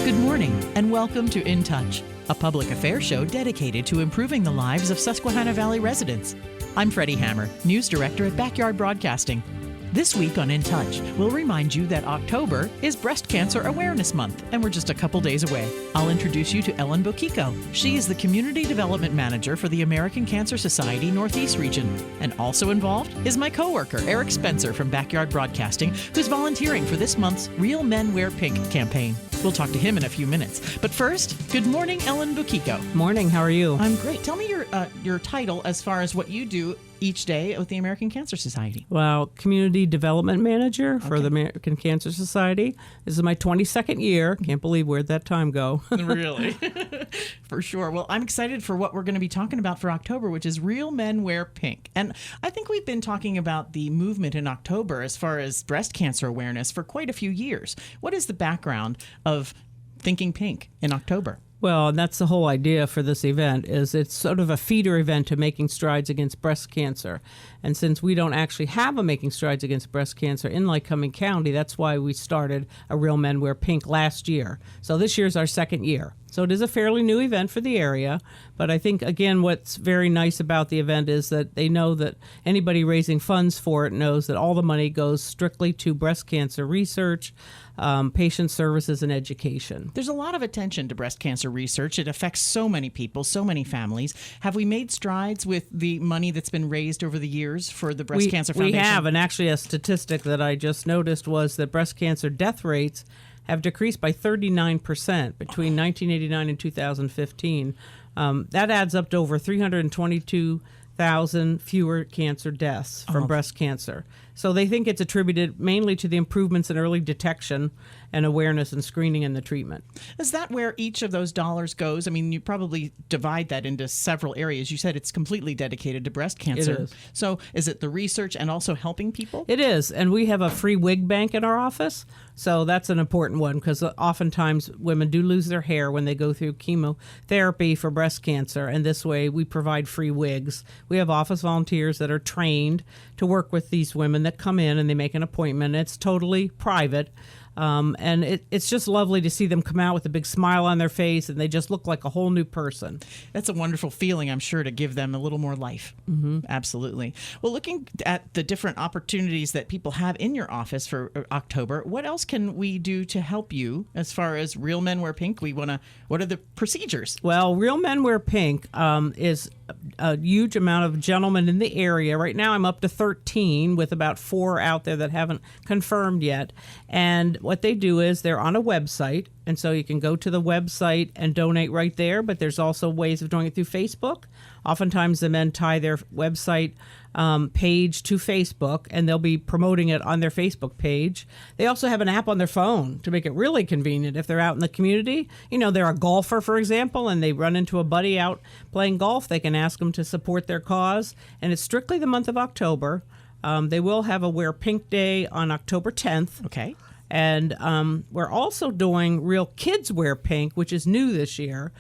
Good morning and welcome to InTouch, a public affairs show dedicated to improving the lives of Susquehanna Valley residents. I'm Freddi Hammer, News Director at Backyard Broadcasting. This week on InTouch, we'll remind you that October is Breast Cancer Awareness Month, and we're just a couple days away. I'll introduce you to Ellen Bokeko. She is the Community Development Manager for the American Cancer Society Northeast region. And also involved is my coworker, Eric Spencer from Backyard Broadcasting, who's volunteering for this month's Real Men Wear Pink campaign. We'll talk to him in a few minutes. But first, good morning, Ellen Bokeko. Morning, how are you? I'm great. Tell me your title as far as what you do each day with the American Cancer Society. Well, Community Development Manager for the American Cancer Society. This is my 22nd year. Can't believe where'd that time go. Really? For sure. Well, I'm excited for what we're going to be talking about for October, which is Real Men Wear Pink. And I think we've been talking about the movement in October as far as breast cancer awareness for quite a few years. What is the background of thinking pink in October? Well, and that's the whole idea for this event, is it's sort of a feeder event to Making Strides Against Breast Cancer. And since we don't actually have a Making Strides Against Breast Cancer in Lycoming County, that's why we started a Real Men Wear Pink last year. So this year's our second year. So it is a fairly new event for the area. But I think, again, what's very nice about the event is that they know that anybody raising funds for it knows that all the money goes strictly to breast cancer research, patient services, and education. There's a lot of attention to breast cancer research. It affects so many people, so many families. Have we made strides with the money that's been raised over the years for the Breast Cancer Foundation? We have, and actually a statistic that I just noticed was that breast cancer death rates have decreased by 39% between 1989 and 2015. That adds up to over 322,000 fewer cancer deaths from breast cancer. So they think it's attributed mainly to the improvements in early detection and awareness and screening and the treatment. Is that where each of those dollars goes? I mean, you probably divide that into several areas. You said it's completely dedicated to breast cancer. It is. So is it the research and also helping people? It is. And we have a free wig bank in our office. So that's an important one because oftentimes women do lose their hair when they go through chemotherapy for breast cancer. And this way we provide free wigs. We have office volunteers that are trained to work with these women that come in and they make an appointment. It's totally private. And it's just lovely to see them come out with a big smile on their face and they just look like a whole new person. That's a wonderful feeling, I'm sure, to give them a little more life. Mm-hmm. Absolutely. Well, looking at the different opportunities that people have in your office for October, what else can we do to help you as far as Real Men Wear Pink? What are the procedures? Well, Real Men Wear Pink is a huge amount of gentlemen in the area. Right now I'm up to 13 with about 4 out there that haven't confirmed yet. And what they do is they're on a website, and so you can go to the website and donate right there, but there's also ways of doing it through Facebook. Oftentimes the men tie their website page to Facebook, and they'll be promoting it on their Facebook page. They also have an app on their phone to make it really convenient if they're out in the community. You know, they're a golfer, for example, and they run into a buddy out playing golf. They can ask them to support their cause, and it's strictly the month of October. They will have a Wear Pink Day on October 10th. Okay. And we're also doing Real Kids Wear Pink, which is new this year,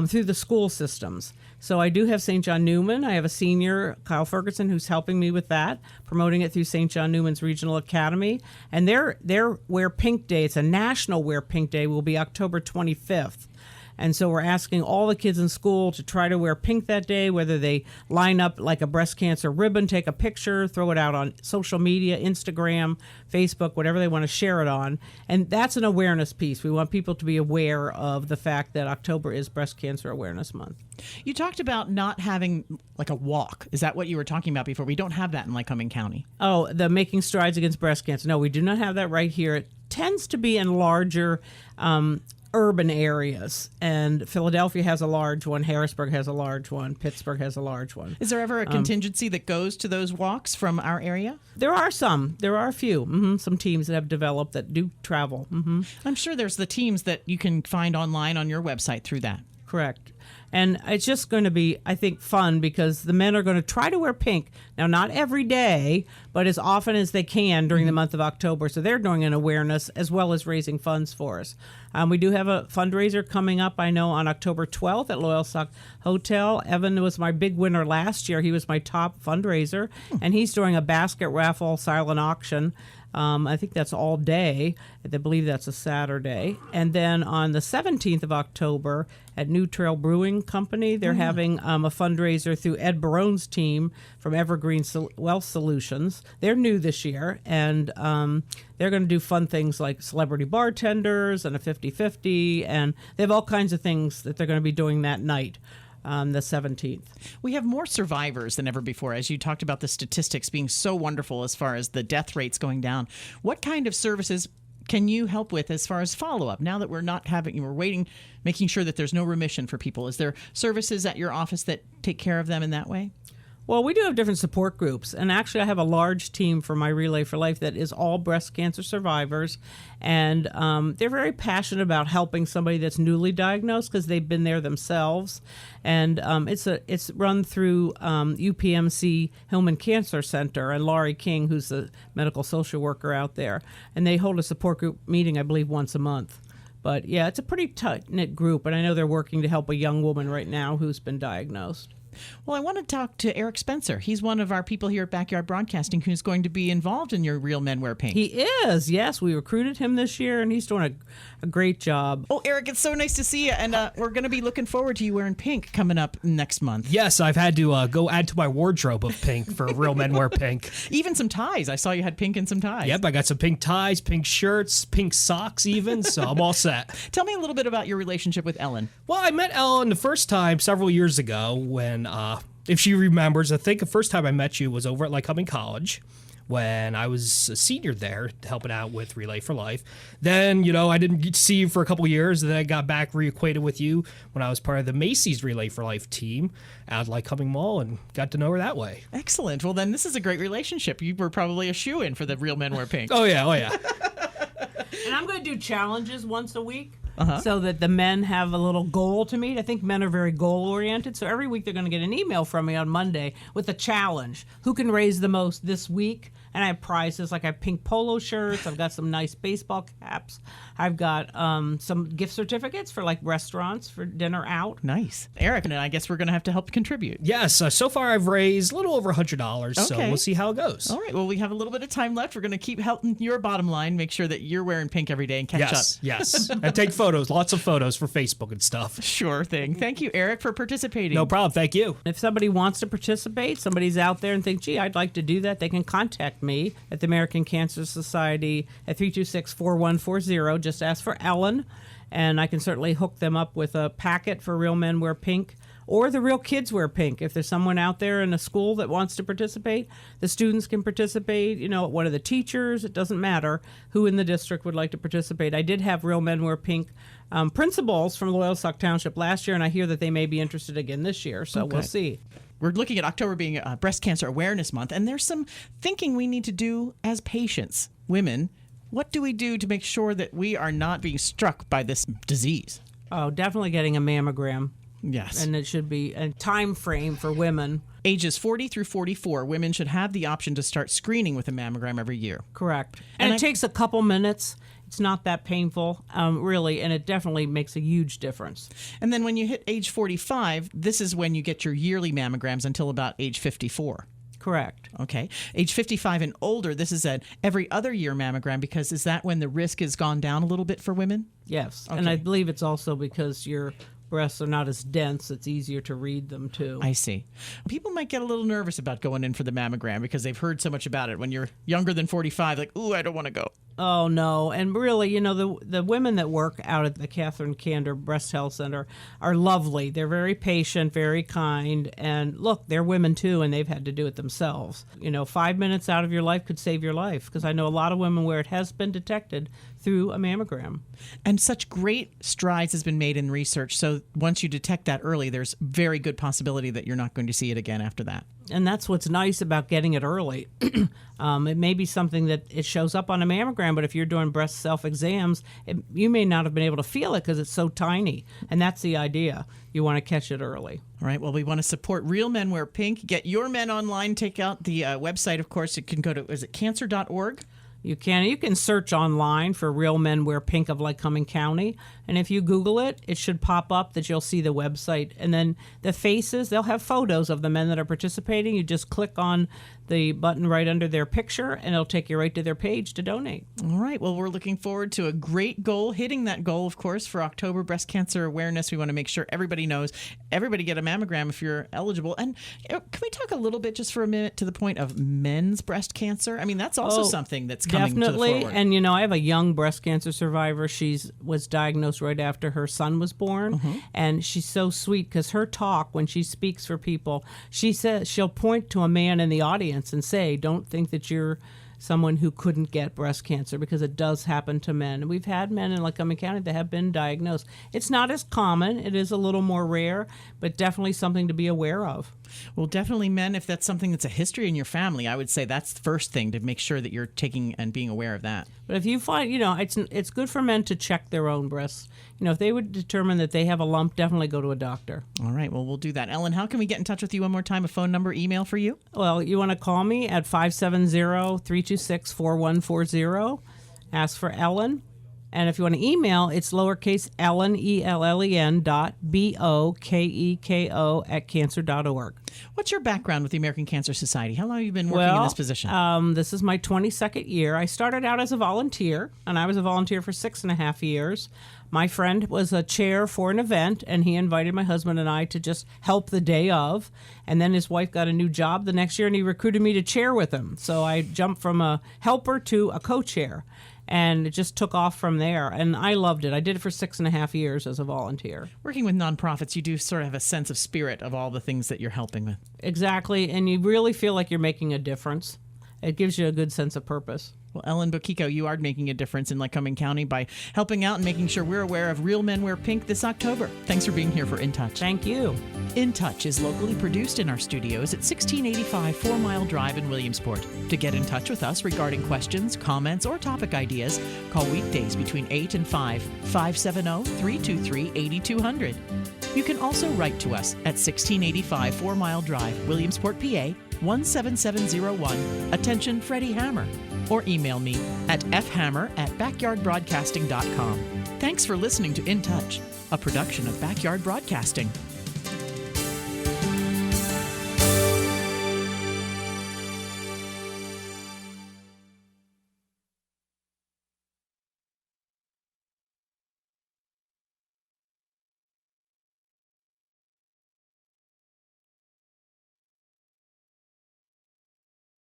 through the school systems. So I do have St. John Newman. I have a senior, Kyle Ferguson, who's helping me with that, promoting it through St. John Newman's Regional Academy. And their Wear Pink Day, it's a national Wear Pink Day, will be October 25th. And so we're asking all the kids in school to try to wear pink that day, whether they line up like a breast cancer ribbon, take a picture, throw it out on social media, Instagram, Facebook, whatever they want to share it on. And that's an awareness piece. We want people to be aware of the fact that October is Breast Cancer Awareness Month. You talked about not having like a walk. Is that what you were talking about before? We don't have that in Lycoming County. Oh, the Making Strides Against Breast Cancer. No, we do not have that right here. It tends to be in larger urban areas, and Philadelphia has a large one, Harrisburg has a large one, Pittsburgh has a large one. Is there ever a contingency that goes to those walks from our area? There are a few, some teams that have developed that do travel. Mm-hmm. I'm sure there's the teams that you can find online on your website through that. Correct. And it's just going to be, I think, fun because the men are going to try to wear pink. Now, not every day, but as often as they can during the month of October. So they're doing an awareness as well as raising funds for us. We do have a fundraiser coming up, I know, on October 12th at Loyalsock Hotel. Evan was my big winner last year. He was my top fundraiser. And he's doing a basket raffle silent auction I think that's all day. I believe that's a Saturday. And then on the 17th of October at New Trail Brewing Company, they're having a fundraiser through Ed Barone's team from Evergreen Wealth Solutions. They're new this year, and they're going to do fun things like celebrity bartenders and a 50-50, and they have all kinds of things that they're going to be doing that night. The 17th. We have more survivors than ever before, as you talked about the statistics being so wonderful as far as the death rates going down. What kind of services can you help with as far as follow-up? Now that we're waiting, making sure that there's no remission for people, is there services at your office that take care of them in that way? Well, we do have different support groups, and actually I have a large team for my Relay for Life that is all breast cancer survivors, and they're very passionate about helping somebody that's newly diagnosed because they've been there themselves, and it's run through UPMC Hillman Cancer Center and Laurie King, who's the medical social worker out there, and they hold a support group meeting, I believe, once a month. But yeah, it's a pretty tight-knit group, and I know they're working to help a young woman right now who's been diagnosed. Well, I want to talk to Eric Spencer. He's one of our people here at Backyard Broadcasting who's going to be involved in your Real Men Wear Pink. He is, yes. We recruited him this year, and he's doing a great job. Oh, Eric, it's so nice to see you, and we're going to be looking forward to you wearing pink coming up next month. Yes, I've had to go add to my wardrobe of pink for Real Men Wear Pink. Even some ties. I saw you had pink and some ties. Yep, I got some pink ties, pink shirts, pink socks even, so I'm all set. Tell me a little bit about your relationship with Ellen. Well, I met Ellen the first time several years ago when, if she remembers, I think the first time I met you was over at Lycoming College when I was a senior there helping out with Relay for Life. Then, I didn't get to see you for a couple years, and then I got back reacquainted with you when I was part of the Macy's Relay for Life team at Lycoming Mall and got to know her that way. Excellent. Well, then this is a great relationship. You were probably a shoo-in for the Real Men Wear Pink. Oh, yeah. And I'm going to do challenges once a week. So that the men have a little goal to meet. I think men are very goal-oriented. So every week they're going to get an email from me on Monday with a challenge. Who can raise the most this week? And I have prizes, like I have pink polo shirts. I've got some nice baseball caps. I've got some gift certificates for like restaurants for dinner out. Nice. Eric, and I guess we're going to have to help contribute. Yes. So far I've raised a little over $100. So we'll see how it goes. All right. Well, we have a little bit of time left. We're going to keep helping your bottom line. Make sure that you're wearing pink every day and catch up. Yes. And take photos. Lots of photos for Facebook and stuff. Sure thing. Thank you, Eric, for participating. No problem. Thank you. If somebody wants to participate, somebody's out there and think, gee, I'd like to do that, they can contact me at the American Cancer Society at 326-4140. Just ask for Ellen, and I can certainly hook them up with a packet for Real Men Wear Pink or the Real Kids Wear Pink. If there's someone out there in a school that wants to participate, the students can participate. One of the teachers, it doesn't matter who in the district would like to participate. I did have Real Men Wear Pink principals from Loyalsock Township last year, and I hear that they may be interested again this year, so we'll see. We're looking at October being Breast Cancer Awareness Month, and there's some thinking we need to do as patients, women. What do we do to make sure that we are not being struck by this disease? Oh, definitely getting a mammogram. Yes. And it should be a time frame for women. Ages 40 through 44, women should have the option to start screening with a mammogram every year. Correct. And it takes a couple minutes. It's not that painful, really, and it definitely makes a huge difference. And then when you hit age 45, this is when you get your yearly mammograms until about age 54. Correct. Okay. Age 55 and older, this is an every other year mammogram, because is that when the risk has gone down a little bit for women? Yes. Okay. And I believe it's also because your breasts are not as dense. It's easier to read them, too. I see. People might get a little nervous about going in for the mammogram because they've heard so much about it. When you're younger than 45, like, ooh, I don't want to go. Oh, no. And really, the women that work out at the Catherine Kander Breast Health Center are lovely. They're very patient, very kind. And look, they're women, too, and they've had to do it themselves. 5 minutes out of your life could save your life, because I know a lot of women where it has been detected through a mammogram. And such great strides has been made in research. So once you detect that early, there's very good possibility that you're not going to see it again after that. And that's what's nice about getting it early. It may be something that it shows up on a mammogram, but if you're doing breast self-exams, you may not have been able to feel it because it's so tiny. And that's the idea. You want to catch it early. All right. Well, we want to support Real Men Wear Pink. Get your men online. Take out the website, of course. You can go to, is it cancer.org? You can search online for Real Men Wear Pink of Lycoming County, and if you Google it, it should pop up that you'll see the website. And then the faces, they'll have photos of the men that are participating. You just click on the button right under their picture, and it'll take you right to their page to donate. All right. Well, we're looking forward to a great goal, hitting that goal, of course, for October Breast Cancer Awareness. We want to make sure everybody knows, everybody get a mammogram if you're eligible. And can we talk a little bit just for a minute to the point of men's breast cancer? I mean, that's also something that's coming definitely. to the forward. And, I have a young breast cancer survivor. She was diagnosed right after her son was born. And she's so sweet because her talk, when she speaks for people, she says she'll point to a man in the audience and say, don't think that you're someone who couldn't get breast cancer, because it does happen to men. And we've had men in Lycoming County that have been diagnosed. It's not as common. It is a little more rare, but definitely something to be aware of. Well, definitely, men, if that's something that's a history in your family, I would say that's the first thing, to make sure that you're taking and being aware of that. But if you find, it's good for men to check their own breasts. If they would determine that they have a lump, definitely go to a doctor. All right. Well, we'll do that. Ellen, how can we get in touch with you one more time? A phone number, email for you? Well, you want to call me at 570-326-4140. Ask for Ellen. And if you want to email, it's lowercase Ellen, ELLEN .BOKEKO @cancer.org. What's your background with the American Cancer Society? How long have you been working in this position? This is my 22nd year. I started out as a volunteer, and I was a volunteer for 6.5 years. My friend was a chair for an event, and he invited my husband and I to just help the day of. And then his wife got a new job the next year, and he recruited me to chair with him. So I jumped from a helper to a co-chair. And it just took off from there. And I loved it. I did it for 6.5 years as a volunteer. Working with nonprofits, you do sort of have a sense of spirit of all the things that you're helping with. Exactly. And you really feel like you're making a difference. It gives you a good sense of purpose. Well, Ellen Bokeko, you are making a difference in Lycoming County by helping out and making sure we're aware of Real Men Wear Pink this October. Thanks for being here for InTouch. Thank you. InTouch is locally produced in our studios at 1685 4 Mile Drive in Williamsport. To get in touch with us regarding questions, comments, or topic ideas, call weekdays between 8 and 5, 570-323-8200. You can also write to us at 1685 4 Mile Drive, Williamsport, PA, 17701, attention Freddi Hammer, or email me at fhammer@backyardbroadcasting.com. Thanks for listening to InTouch, a production of Backyard Broadcasting.